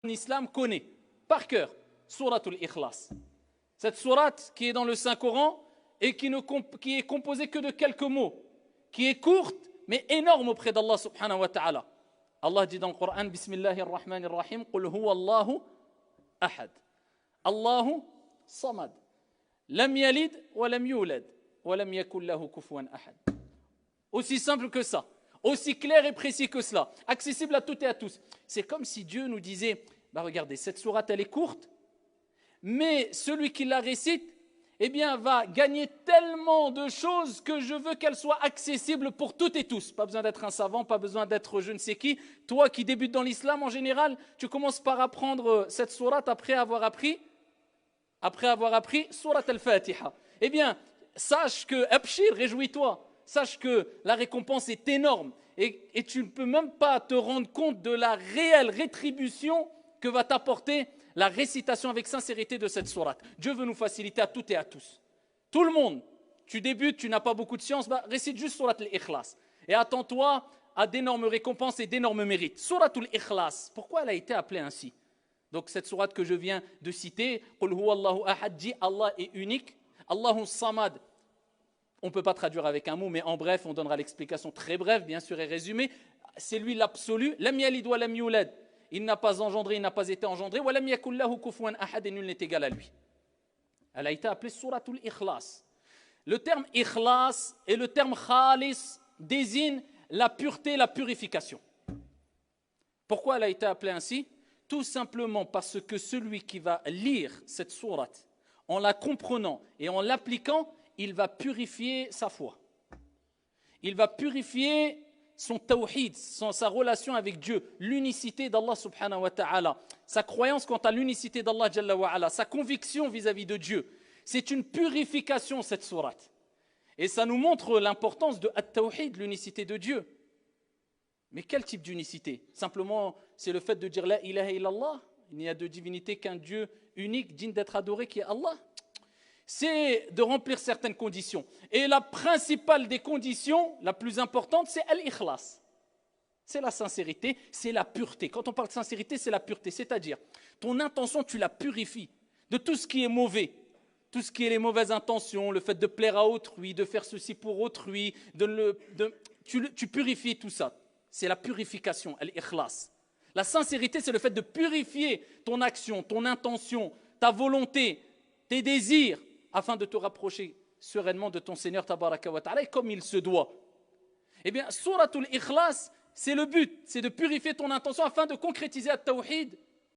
islam connaît par cœur Souratul Ikhlas. Cette sourate qui est dans le Saint-Coran et qui est composée que de quelques mots, qui est courte mais énorme auprès d'Allah subhanahu wa ta'ala. Allah dit dans le Coran, Bismillahir Rahmanir Rahim, Qul huwa Allahu ahad. Allahu samad. Lam yalid wa lam yulad wa lam yakul lahu kufuwan ahad. Aussi simple que ça, aussi clair et précis que cela, accessible à toutes et à tous. C'est comme si Dieu nous disait, regardez, cette sourate elle est courte, mais celui qui la récite, eh bien, va gagner tellement de choses que je veux qu'elle soit accessible pour toutes et tous. Pas besoin d'être un savant, pas besoin d'être je ne sais qui. Toi qui débutes dans l'islam, en général, tu commences par apprendre cette sourate après avoir appris sourate al-Fatiha. Eh bien, sache que, abshir, réjouis-toi, sache que la récompense est énorme et tu ne peux même pas te rendre compte de la réelle rétribution que va t'apporter la récitation avec sincérité de cette sourate. Dieu veut nous faciliter à toutes et à tous. Tout le monde, tu débutes, tu n'as pas beaucoup de science, récite juste sourate al-Ikhlas. Et attends-toi à d'énormes récompenses et d'énormes mérites. Souratul Ikhlas, pourquoi elle a été appelée ainsi? Donc cette sourate que je viens de citer, Qul huwa Allahu ahad, dit Allah est unique, Allahu samad. On ne peut pas traduire avec un mot, mais en bref, on donnera l'explication très brève, bien sûr, et résumée. C'est lui l'absolu. Lam yalid wa lam yulad. Il n'a pas engendré, il n'a pas été engendré. Wa lam yakul lahu kufuwan ahad, et nul n'est égal à lui. Elle a été appelée Souratul Ikhlas. Le terme Ikhlas et le terme Khalis désignent la pureté, la purification. Pourquoi elle a été appelée ainsi? Tout simplement parce que celui qui va lire cette sourate en la comprenant et en l'appliquant, il va purifier sa foi. Il va purifier son tawhid, sa relation avec Dieu, l'unicité d'Allah subhanahu wa ta'ala, sa croyance quant à l'unicité d'Allah jalla wa ala, sa conviction vis-à-vis de Dieu. C'est une purification cette sourate. Et ça nous montre l'importance de at-tawhid, l'unicité de Dieu. Mais quel type d'unicité? Simplement, c'est le fait de dire la ilaha illallah. Il n'y a de divinité qu'un Dieu unique, digne d'être adoré, qui est Allah. C'est de remplir certaines conditions. Et la principale des conditions, la plus importante, c'est al-ikhlas. C'est la sincérité, c'est la pureté. Quand on parle de sincérité, c'est la pureté. C'est-à-dire, ton intention, tu la purifies de tout ce qui est mauvais. Tout ce qui est les mauvaises intentions, le fait de plaire à autrui, de faire ceci pour autrui, tu purifies tout ça. C'est la purification, al-ikhlas. La sincérité, c'est le fait de purifier ton action, ton intention, ta volonté, tes désirs, afin de te rapprocher sereinement de ton Seigneur tabaraka wa ta'ala, comme il se doit. Eh bien, Souratul Ikhlas, c'est le but, c'est de purifier ton intention afin de concrétiser at-tawhid